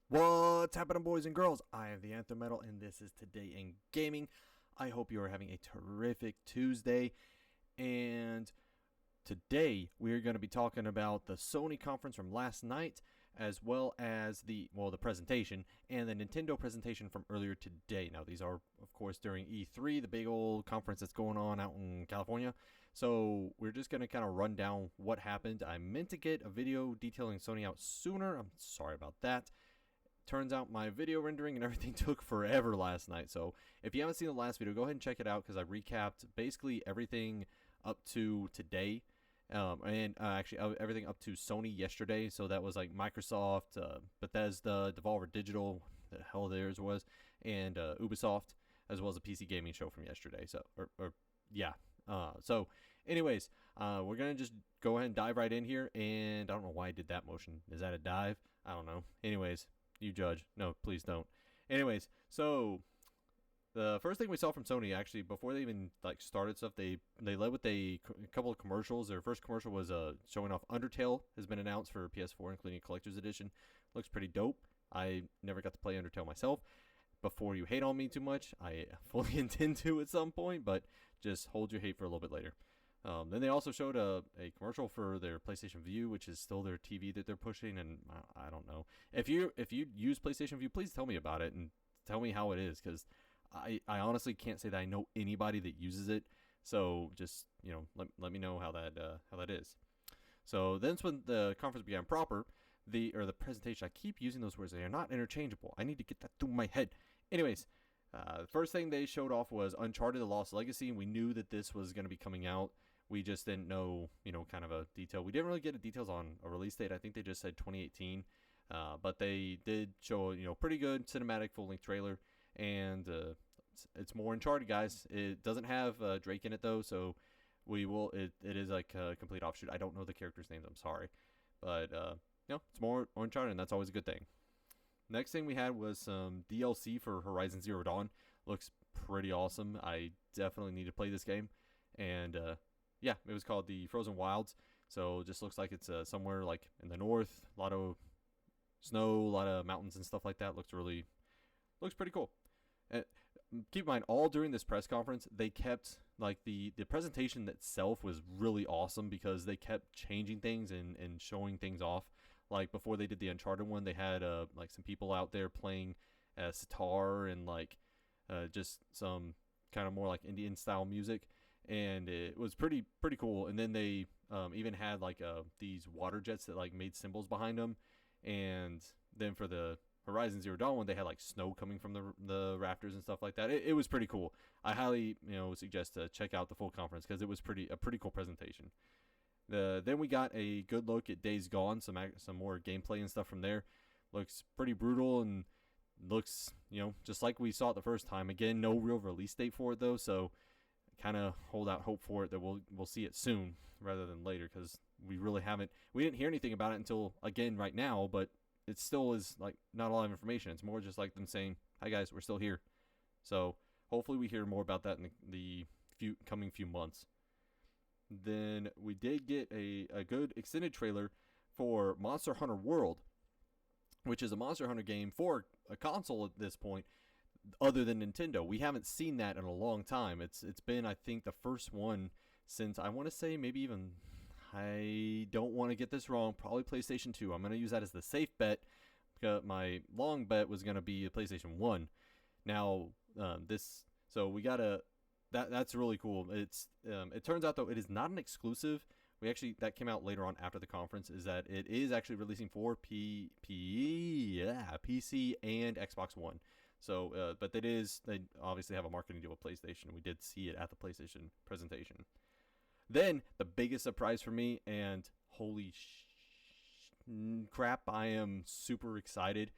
What's happening, boys and girls? I am the Anthem Metal, and this is Today in Gaming. I hope you are having a terrific Tuesday. And today we are going to be talking about the Sony conference from last night, as well as the presentation and the Nintendo presentation from earlier today. Now, these are, of course, during E3, the big old conference that's going on out in California. So we're just going to kind of run down what happened. I meant to get a video detailing Sony out sooner. I'm sorry about that. Turns out my video rendering and everything took forever last night. So if you haven't seen the last video, go ahead and check it out because I recapped basically everything up to today. Actually everything up to Sony yesterday. So that was like Microsoft, Bethesda, Devolver Digital, the hell theirs was, and Ubisoft, as well as a PC gaming show from yesterday. So, anyways, we're going to just go ahead and dive right in here. And I don't know why I did that motion. Is that a dive? I don't know. Anyways, you judge. No, please don't. Anyways, so the first thing we saw from Sony, actually, before they even started stuff, they led with a couple of commercials. Their first commercial was showing off Undertale has been announced for PS4, including a collector's edition. Looks pretty dope. I never got to play Undertale myself. Before you hate on me too much, I fully intend to at some point, but just hold your hate for a little bit later. Then they also showed a commercial for their PlayStation Vue, which is still their TV that they're pushing, and I don't know. If you use PlayStation Vue, please tell me about it and tell me how it is, because I honestly can't say that I know anybody that uses it. So just let me know how that is. So then's when the conference began proper. The presentation. I keep using those words. They are not interchangeable. I need to get that through my head. Anyways. The first thing they showed off was Uncharted: The Lost Legacy. We knew that this was going to be coming out. We just didn't know, kind of a detail. We didn't really get details on a release date. I think they just said 2018. But they did show, pretty good cinematic full-length trailer. And it's more Uncharted, guys. It doesn't have Drake in it, though. So we will. It is like a complete offshoot. I don't know the characters' names. I'm sorry. But, it's more Uncharted, and that's always a good thing. Next thing we had was some DLC for Horizon Zero Dawn. Looks pretty awesome. I definitely need to play this game. And, it was called the Frozen Wilds. So it just looks like it's somewhere like in the north. A lot of snow, a lot of mountains and stuff like that. Looks pretty cool. And keep in mind, all during this press conference, they kept, the presentation itself was really awesome because they kept changing things and showing things off. Like before they did the Uncharted one, they had some people out there playing sitar and just some kind of more like Indian style music, and it was pretty cool. And then they even had these water jets that made symbols behind them. And then for the Horizon Zero Dawn one, they had snow coming from the rafters and stuff like that. It was pretty cool. I highly suggest to check out the full conference because it was a pretty cool presentation. Then we got a good look at Days Gone, some more gameplay and stuff from there. Looks pretty brutal and looks, just like we saw it the first time. Again, no real release date for it though, so kind of hold out hope for it that we'll see it soon rather than later, because we didn't hear anything about it until again right now, but it still is not a lot of information. It's more just them saying, "Hi guys, we're still here." So hopefully we hear more about that in the coming few months. Then we did get a good extended trailer for Monster Hunter World, which is a Monster Hunter game for a console at this point, other than Nintendo. We haven't seen that in a long time. It's been, I think, the first one since, I want to say, maybe even, I don't want to get this wrong, probably PlayStation 2. I'm going to use that as the safe bet, because my long bet was going to be a PlayStation 1. Now, so we got a... That's really cool. It turns out though it is not an exclusive. That came out later on after the conference, is that it is actually releasing for PC and Xbox One. So, but they obviously have a marketing deal with PlayStation. We did see it at the PlayStation presentation. Then the biggest surprise for me, and holy crap, I am super excited.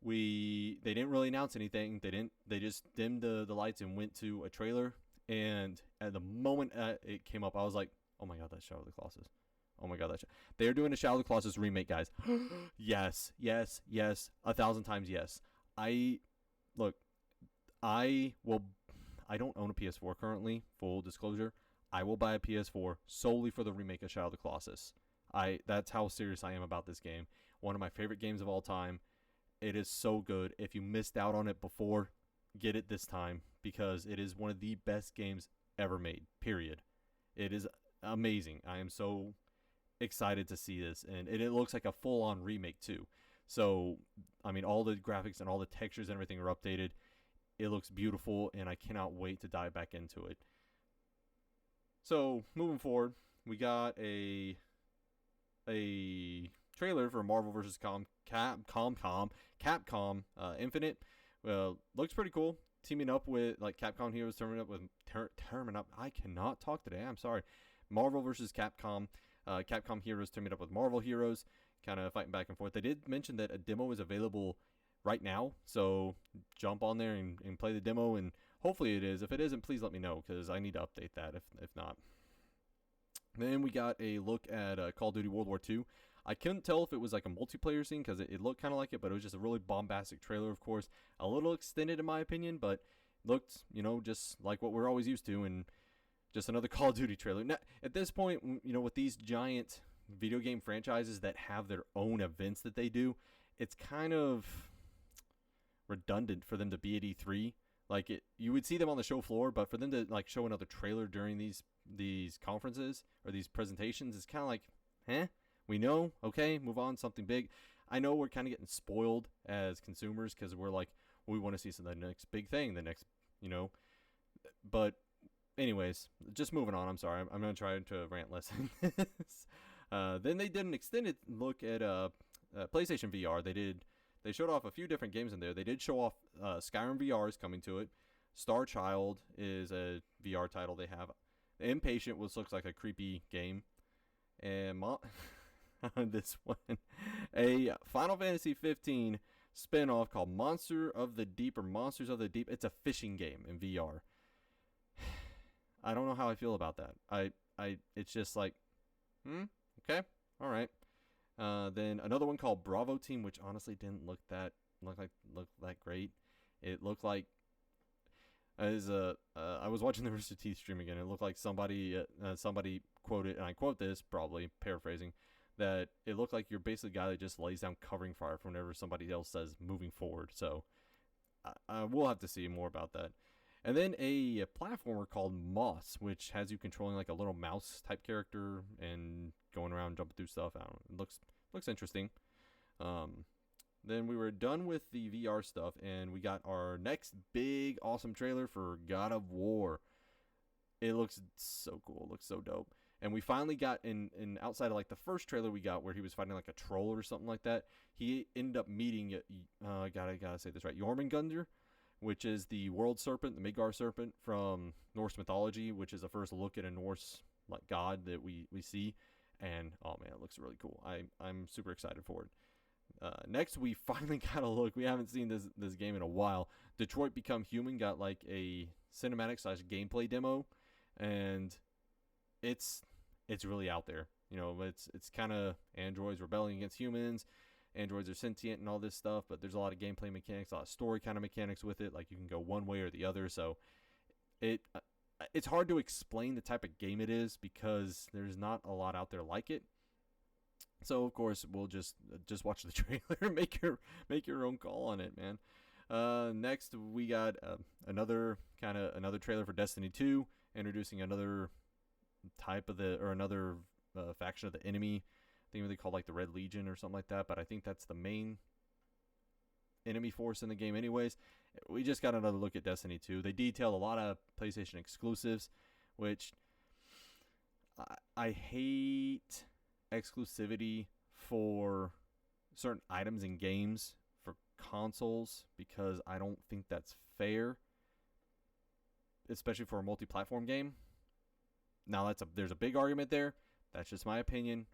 They didn't really announce anything. They just dimmed the lights and went to a trailer. And at the moment it came up, I was like, "Oh my god, that's Shadow of the Colossus! Oh my god, they're doing a Shadow of the Colossus remake, guys!" Yes, 1,000 times yes. I don't own a PS4 currently. Full disclosure, I will buy a PS4 solely for the remake of Shadow of the Colossus. That's how serious I am about this game. One of my favorite games of all time. It is so good. If you missed out on it before, get it this time because it is one of the best games ever made, period. It is amazing. I am so excited to see this, and it looks like a full-on remake too. So, I mean, all the graphics and all the textures and everything are updated. It looks beautiful, and I cannot wait to dive back into it. So, moving forward, we got a trailer for Marvel vs. Capcom Infinite. Looks pretty cool. Teaming up with like Capcom heroes, teaming up with I cannot talk today. I'm sorry. Marvel vs. Capcom. Capcom heroes teaming up with Marvel heroes, kind of fighting back and forth. They did mention that a demo is available right now, so jump on there and play the demo, and hopefully it is. If it isn't, please let me know because I need to update that if not. Then we got a look at Call of Duty World War II. I couldn't tell if it was like a multiplayer scene because it looked kind of like it, but it was just a really bombastic trailer, of course. A little extended in my opinion, but looked, just like what we're always used to, and just another Call of Duty trailer. Now, at this point, with these giant video game franchises that have their own events that they do, it's kind of redundant for them to be at E3. Like you would see them on the show floor, but for them to like show another trailer during these conferences or these presentations, it's kind of like, we know, okay, move on, something big. I know we're kind of getting spoiled as consumers because we're like, we want to see the next big thing, but anyways, just moving on. I'm sorry. I'm going to try to rant less in this. Then they did an extended look at PlayStation VR. They showed off a few different games in there. They did show off Skyrim VR is coming to it. Star Child is a VR title they have. Impatient, which looks like a creepy game. And this one, a Final Fantasy 15 spin-off called Monsters of the Deep. It's a fishing game in VR. I don't know how I feel about that. It's just like, okay, all right. Then another one called Bravo Team, which honestly didn't look that great. It looked like I was watching the Rooster Teeth stream again. It looked like somebody quoted, and I quote this, probably paraphrasing, that it looked like you're basically a guy that just lays down covering fire for whenever somebody else says moving forward. So I will have to see more about that. And then a platformer called Moss, which has you controlling like a little mouse type character and going around jumping through stuff. I don't know. It looks interesting. Then we were done with the VR stuff, and we got our next big awesome trailer for God of War. It looks so cool. It looks so dope. And we finally got in outside of like the first trailer we got where he was fighting like a troll or something like that. He ended up meeting gotta say this right, Jormungandr, which is the world serpent, the Midgard serpent from Norse mythology, which is the first look at a Norse like god that we see. And oh man, it looks really cool. I'm super excited for it. Next, we finally got a look. We haven't seen this game in a while. Detroit Become Human got like a cinematic / gameplay demo, and it's really out there. It's kind of androids rebelling against humans. Androids are sentient and all this stuff, but there's a lot of gameplay mechanics, a lot of story kind of mechanics with it. Like you can go one way or the other. So it's hard to explain the type of game it is because there's not a lot out there like it. So of course we'll just watch the trailer and make your own call on it, man. Next we got another trailer for Destiny 2, introducing another type of another faction of the enemy. I think they call like the Red Legion or something like that, but I think that's the main enemy force in the game anyways. We just got another look at Destiny 2. They detailed a lot of PlayStation exclusives, which I hate exclusivity for certain items in games for consoles because I don't think that's fair, especially for a multi-platform game. Now there's a big argument there. That's just my opinion.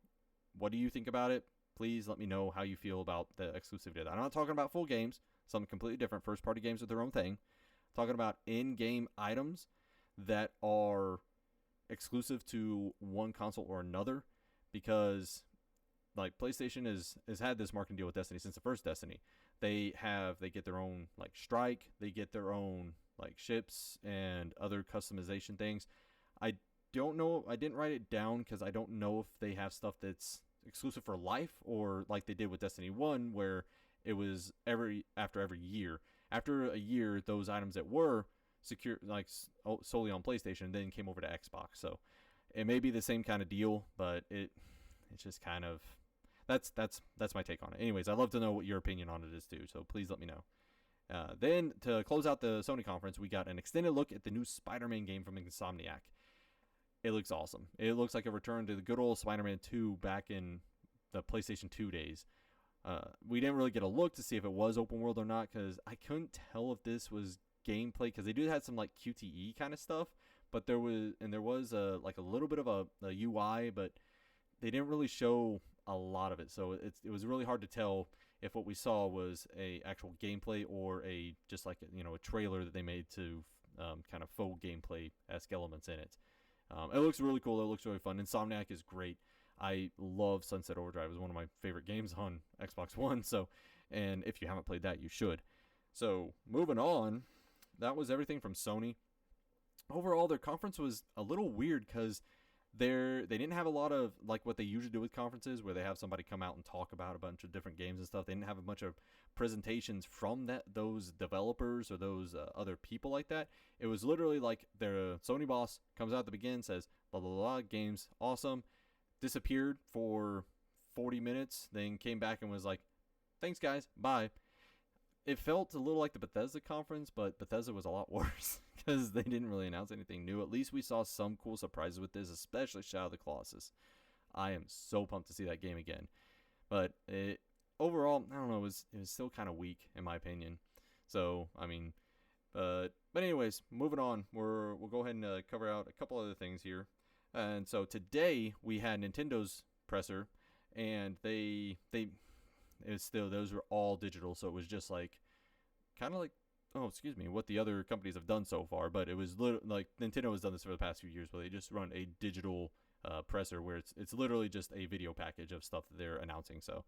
What do you think about it? Please let me know how you feel about the exclusivity. I'm not talking about full games, something completely different. First-party games are their own thing. I'm talking about in-game items that are exclusive to one console or another, because like PlayStation has had this marketing deal with Destiny since the first Destiny. They get their own like strike, they get their own like ships and other customization things. I don't know. I didn't write it down because I don't know if they have stuff that's exclusive for life or like they did with Destiny 1 where it was after every year. After a year, those items that were secure, like solely on PlayStation, then came over to Xbox. So it may be the same kind of deal, but it's just kind of that's my take on it. Anyways, I'd love to know what your opinion on it is too. So please let me know. Then to close out the Sony conference, we got an extended look at the new Spider-Man game from Insomniac. It looks awesome. It looks like a return to the good old Spider-Man 2 back in the PlayStation 2 days. We didn't really get a look to see if it was open world or not, because I couldn't tell if this was gameplay, because they do have some like QTE kind of stuff, but there was like a little bit of a UI, but they didn't really show a lot of it. So it was really hard to tell if what we saw was a actual gameplay or a just like a trailer that they made to kind of faux gameplay-esque elements in it. It looks really cool. It looks really fun. Insomniac is great. I love Sunset Overdrive. It was one of my favorite games on Xbox One. So, and if you haven't played that, you should. So moving on, that was everything from Sony. Overall, their conference was a little weird because they didn't have a lot of like what they usually do with conferences, where they have somebody come out and talk about a bunch of different games and stuff. They didn't have a bunch of presentations from those developers or those other people like that. It was literally like their Sony boss comes out at the beginning, says blah blah blah, games awesome, disappeared for 40 minutes, then came back and was like, thanks guys, bye. It felt a little like the Bethesda conference, but Bethesda was a lot worse because they didn't really announce anything new. At least we saw some cool surprises with this, especially Shadow of the Colossus. I am so pumped to see that game again. But overall, I don't know, it was still kind of weak in my opinion. So, I mean, but anyways, moving on. We'll go ahead and cover out a couple other things here. And so today we had Nintendo's presser, and those were all digital, so it was just like kind of like what the other companies have done so far. But it was like Nintendo has done this for the past few years, where they just run a digital presser where it's literally just a video package of stuff that they're announcing. So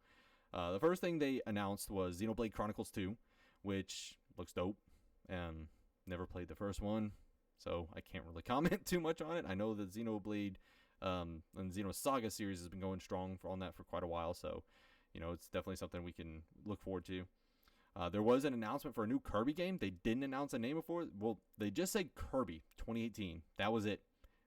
the first thing they announced was Xenoblade Chronicles 2, which looks dope. Never played the first one, so I can't really comment too much on it. I know the Xenoblade and Xenosaga series has been going strong on that for quite a while, so it's definitely something we can look forward to. There was an announcement for a new Kirby game. They didn't announce a name before. Well, they just said Kirby 2018. That was it.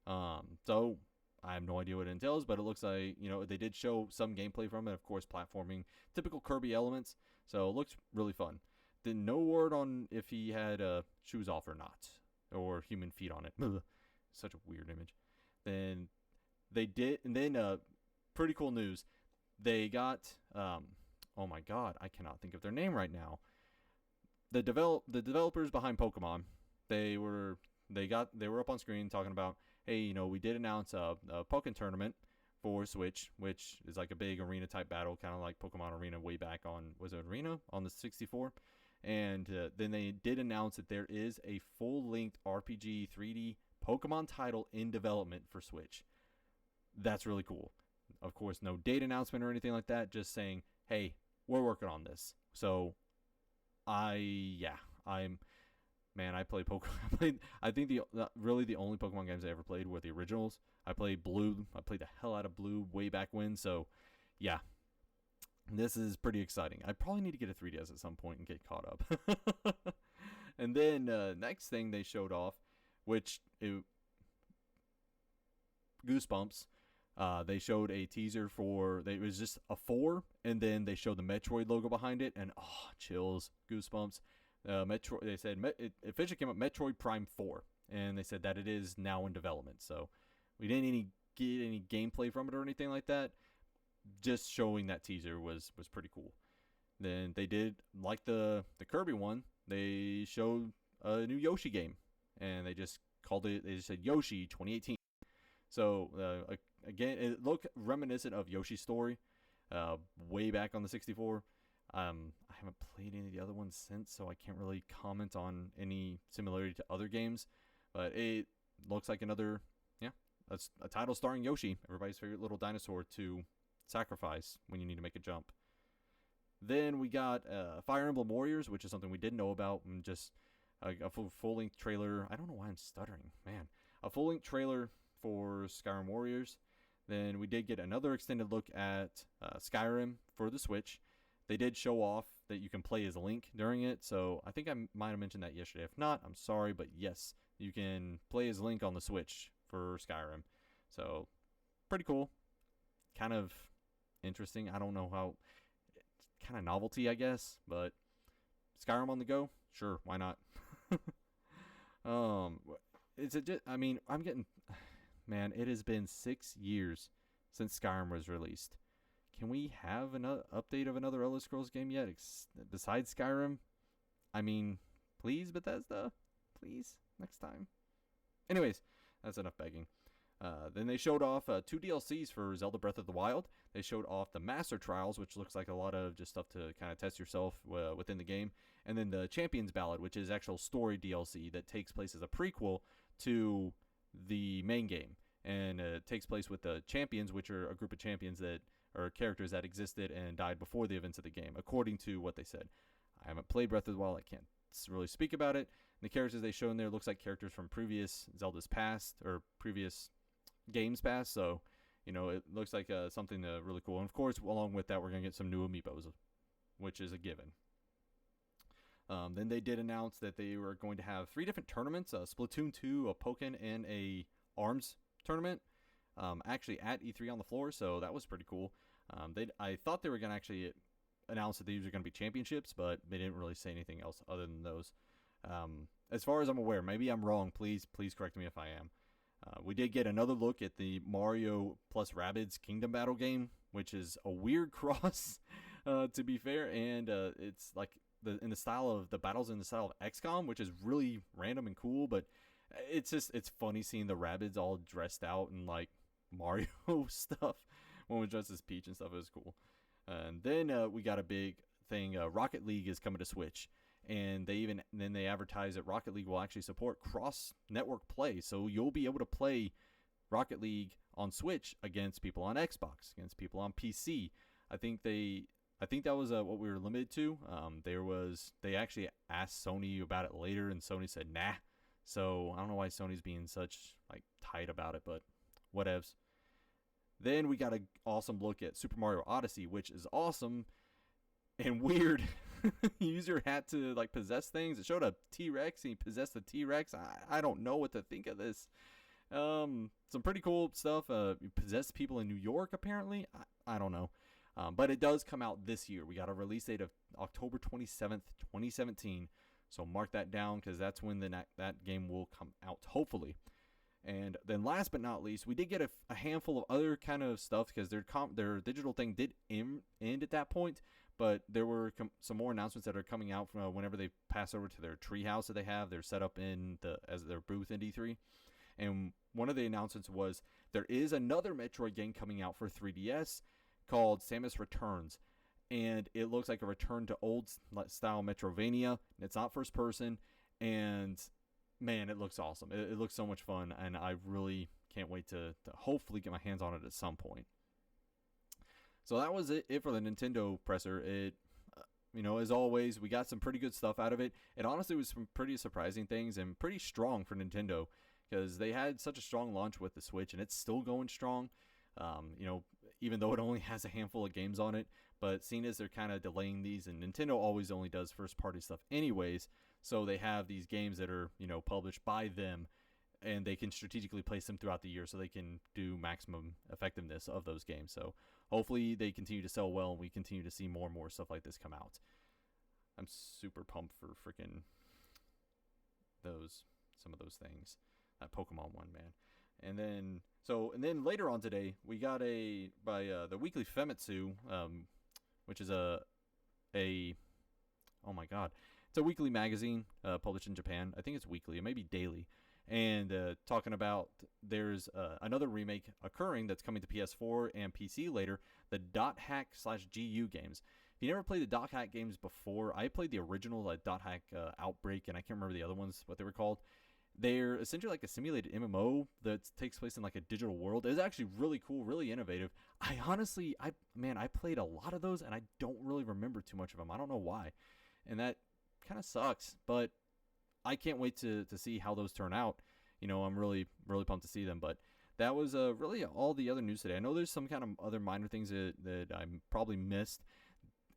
So I have no idea what it entails, but it looks like, they did show some gameplay from it. Of course, platforming, typical Kirby elements. So it looks really fun. Then no word on if he had shoes off or not, or human feet on it. Such a weird image. Then they did, and then pretty cool news. They got, oh my god, I cannot think of their name right now. The developers behind Pokemon, they were up on screen talking about, hey, we did announce a Pokken tournament for Switch, which is like a big arena type battle, kind of like Pokemon Arena way back on, was it Arena on the 64? And then they did announce that there is a full-length RPG 3D Pokemon title in development for Switch. That's really cool. Of course, no date announcement or anything like that, just saying, hey, we're working on this. So, I play Pokemon. I think the only Pokemon games I ever played were the originals. I played Blue. I played the hell out of Blue way back when. So, yeah, this is pretty exciting. I probably need to get a 3DS at some point and get caught up. And then next thing they showed off, Goosebumps. They showed a teaser for, it was just a 4, and then they showed the Metroid logo behind it, and chills, Goosebumps. Metroid. They said it officially came up Metroid Prime 4, and they said that it is now in development. So we didn't get any gameplay from it or anything like that. Just showing that teaser was pretty cool. Then they did, like the Kirby one, they showed a new Yoshi game, and they just said Yoshi 2018. So again, it looked reminiscent of Yoshi's Story, way back on the 64. I haven't played any of the other ones since, so I can't really comment on any similarity to other games. But it looks like another, that's a title starring Yoshi, everybody's favorite little dinosaur to sacrifice when you need to make a jump. Then we got Fire Emblem Warriors, which is something we didn't know about, and just a full-length trailer. I don't know why I'm stuttering, man. A full-length trailer for Skyrim Warriors. Then we did get another extended look at Skyrim for the Switch. They did show off that you can play as Link during it. So I think I might have mentioned that yesterday. If not, I'm sorry, but yes, you can play as Link on the Switch for Skyrim. So pretty cool. Kind of interesting. I don't know how. Kind of novelty, I guess, but Skyrim on the go, sure, why not? It's a. I mean, I'm getting. Man, it has been 6 years since Skyrim was released. Can we have another update of another Elder Scrolls game yet, besides Skyrim? I mean, please, Bethesda, please, next time. Anyways, that's enough begging. Then they showed off 2 DLCs for Zelda Breath of the Wild. They showed off the Master Trials, which looks like a lot of just stuff to kind of test yourself within the game. And then the Champions Ballad, which is actual story DLC that takes place as a prequel to the main game. And it takes place with the champions, which are a group of champions that are characters that existed and died before the events of the game, according to what they said. I haven't played Breath of the Wild. I can't really speak about it. And the characters they show in there looks like characters from previous Zelda's past or previous games past, so it looks like something really cool. And of course, along with that, we're gonna get some new amiibos, which is a given. Then they did announce that they were going to have 3 different tournaments: Splatoon 2, a Pokken, and a ARMS tournament. Actually at E3 on the floor, so that was pretty cool. I thought they were gonna actually announce that these were gonna be championships, but they didn't really say anything else other than those. As far as I'm aware, maybe I'm wrong. Please correct me if I am. We did get another look at the Mario plus Rabbids Kingdom Battle game, which is a weird cross, to be fair, and it's like in the style of the battles in the style of XCOM, which is really random and cool. But it's funny seeing the Rabbids all dressed out in like Mario stuff. One was dressed as Peach and stuff. It was cool. And then we got a big thing. Rocket League is coming to Switch. And then they advertise that Rocket League will actually support cross-network play. So you'll be able to play Rocket League on Switch against people on Xbox, against people on PC. I think that was what we were limited to. They actually asked Sony about it later, and Sony said nah. So I don't know why Sony's being such like tight about it, but whatevs. Then we got an awesome look at Super Mario Odyssey, which is awesome and weird. You use your hat to like possess things. It showed a T-Rex and he possessed the T-Rex. I don't know what to think of this. Some pretty cool stuff. You possess people in New York apparently. I don't know. But it does come out this year. We got a release date of October 27th, 2017. So mark that down because that's when that game will come out, hopefully. And then last but not least, we did get a handful of other kind of stuff because their digital thing did end at that point. But there were some more announcements that are coming out from whenever they pass over to their treehouse that they have. They're set up as their booth in D3. And one of the announcements was there is another Metroid game coming out for 3DS called Samus Returns. And it looks like a return to old style Metroidvania. It's not first person. And man, it looks awesome. It looks so much fun. And I really can't wait to hopefully get my hands on it at some point. So that was it for the Nintendo presser. It, as always, we got some pretty good stuff out of it. It honestly was some pretty surprising things and pretty strong for Nintendo because they had such a strong launch with the Switch and it's still going strong. Even though it only has a handful of games on it, but seeing as they're kind of delaying these, and Nintendo always only does first-party stuff anyways, so they have these games that are, published by them, and they can strategically place them throughout the year so they can do maximum effectiveness of those games. So hopefully they continue to sell well and we continue to see more and more stuff like this come out. I'm super pumped for freaking some of those things. That Pokemon one, man. And then later on today, we got by the Weekly Famitsu, which is oh my god, it's a weekly magazine published in Japan. I think it's weekly, it may be daily. And talking about there's another remake occurring that's coming to PS4 and PC later, the Dot Hack /GU games. If you never played the Dot Hack games before, I played the original Dot Hack Outbreak, and I can't remember the other ones, what they were called. They're essentially like a simulated MMO that takes place in like a digital world. It's actually really cool, really innovative. I played a lot of those, and I don't really remember too much of them. I don't know why, and that kind of sucks, but I can't wait to see how those turn out. I'm really, really pumped to see them. But that was really all the other news today. I know there's some kind of other minor things that I probably missed.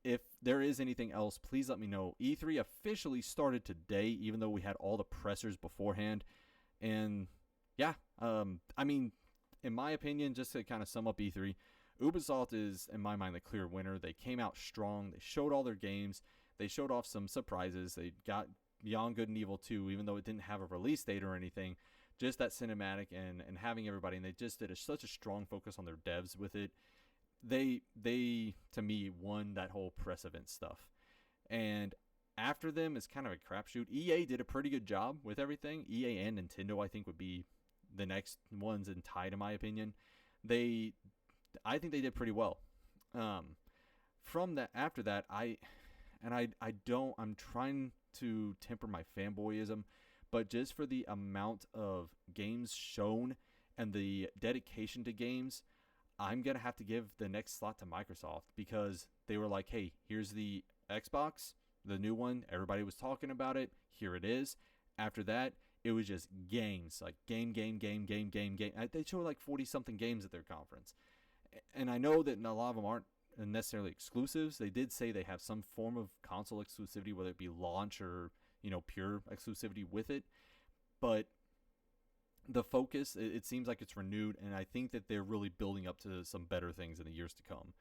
if there is anything else, please let me know. E3 officially started today, even though we had all the pressers beforehand. And yeah, I mean, in my opinion, just to kind of sum up E3, Ubisoft is, in my mind, the clear winner. They came out strong. They showed all their games. They showed off some surprises. They got Beyond Good and Evil 2, even though it didn't have a release date or anything. Just that cinematic and having everybody, and they just did such a strong focus on their devs with it. They to me won that whole press event stuff. And after them is kind of a crapshoot. EA did a pretty good job with everything. EA and Nintendo, I think, would be the next ones in tied, in my opinion. I think they did pretty well. From that, after that, I'm trying to temper my fanboyism, but just for the amount of games shown and the dedication to games, I'm going to have to give the next slot to Microsoft, because they were like, hey, here's the Xbox, the new one. Everybody was talking about it. Here it is. After that, it was just games, like game. They showed like 40-something games at their conference. And I know that a lot of them aren't necessarily exclusives. They did say they have some form of console exclusivity, whether it be launch or, pure exclusivity with it. But the focus, it seems like it's renewed, and I think that they're really building up to some better things in the years to come.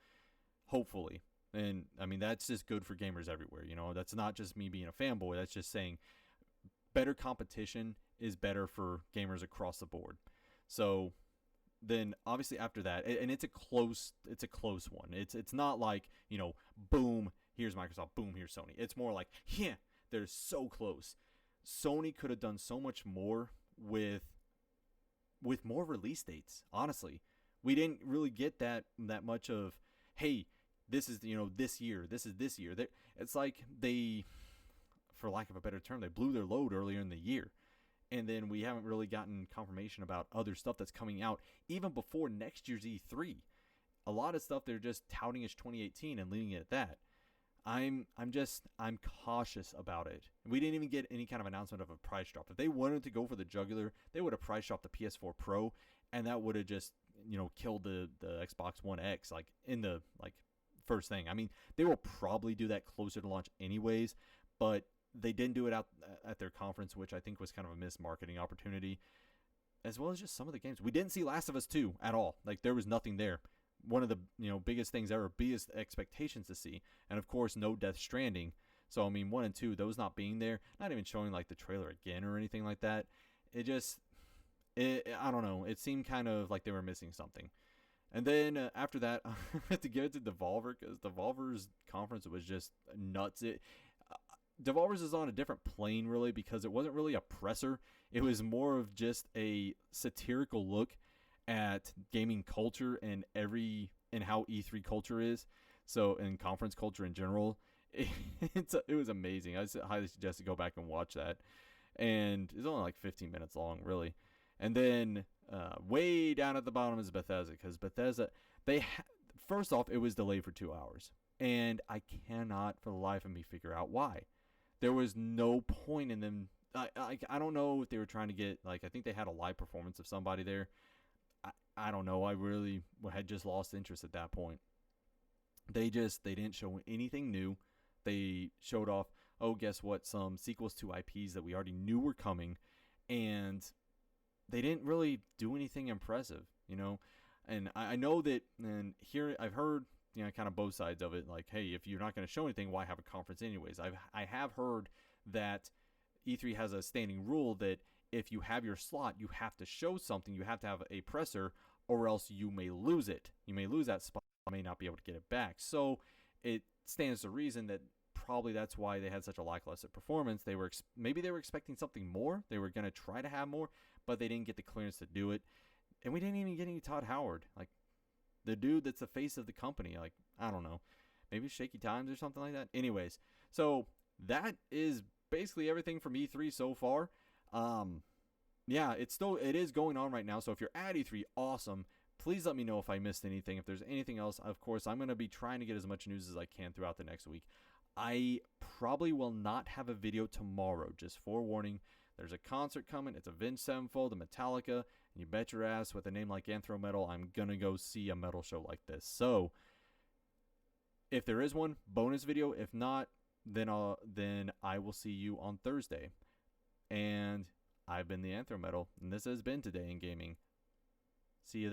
Hopefully. And, I mean, that's just good for gamers everywhere. That's not just me being a fanboy. That's just saying better competition is better for gamers across the board. So then obviously after that, and it's a close one. It's not like, boom, here's Microsoft, boom, here's Sony. It's more like, yeah, they're so close. Sony could have done so much more with more release dates. Honestly, we didn't really get that much of, hey, this is this year, this is this year. It's like they, for lack of a better term, they blew their load earlier in the year. And then we haven't really gotten confirmation about other stuff that's coming out even before next year's E3. A lot of stuff they're just touting as 2018 and leaving it at that. I'm cautious about it. We didn't even get any kind of announcement of a price drop. If they wanted to go for the jugular, they would have price dropped the PS4 Pro, and that would have just killed the Xbox One X like in the first thing. I mean, they will probably do that closer to launch anyways, but they didn't do it out at their conference, which I think was kind of a missed marketing opportunity, as well as just some of the games. We didn't see Last of Us 2 at all. Like, there was nothing there. One of the biggest things ever, biggest expectations to see, and of course no Death Stranding. So I mean, 1 and 2, those not being there, not even showing like the trailer again or anything like that. I don't know. It seemed kind of like they were missing something. And then after that, I had to give it to Devolver, because Devolver's conference was just nuts. Devolver's is on a different plane, really, because it wasn't really a presser. It was more of just a satirical look at gaming culture and how E3 culture is. So, and conference culture in general. It was amazing. I highly suggest to go back and watch that. And it's only like 15 minutes long, really. And then way down at the bottom is Bethesda, because Bethesda, first off, it was delayed for 2 hours. And I cannot for the life of me figure out why. There was no point in them. I don't know if they were trying to get, I think they had a live performance of somebody there. I don't know. I really had just lost interest at that point. They didn't show anything new. They showed off, guess what? Some sequels to IPs that we already knew were coming. And they didn't really do anything impressive, And I know that, and here I've heard, kind of both sides of it. Like, hey, if you're not going to show anything, why have a conference anyways? I have heard that E3 has a standing rule that if you have your slot, you have to show something. You have to have a presser, or else you may lose it. You may lose that spot. You may not be able to get it back. So it stands to reason that probably that's why they had such a lackluster performance. Maybe they were expecting something more. They were going to try to have more, but they didn't get the clearance to do it. And we didn't even get any Todd Howard. Like, the dude that's the face of the company. Like, I don't know. Maybe Shaky Times or something like that. Anyways, so that is basically everything from E3 so far. Yeah, it is going on right now. So if you're at E3, awesome. Please let me know if I missed anything. If there's anything else, of course, I'm going to be trying to get as much news as I can throughout the next week. I probably will not have a video tomorrow, just forewarning. There's a concert coming. It's Avenged Sevenfold, the Metallica. And you bet your ass, with a name like Anthro Metal, I'm going to go see a metal show like this. So If there is one, bonus video. If not, then I will see you on Thursday. And I've been the Anthrometal, and this has been Today in Gaming. See you then.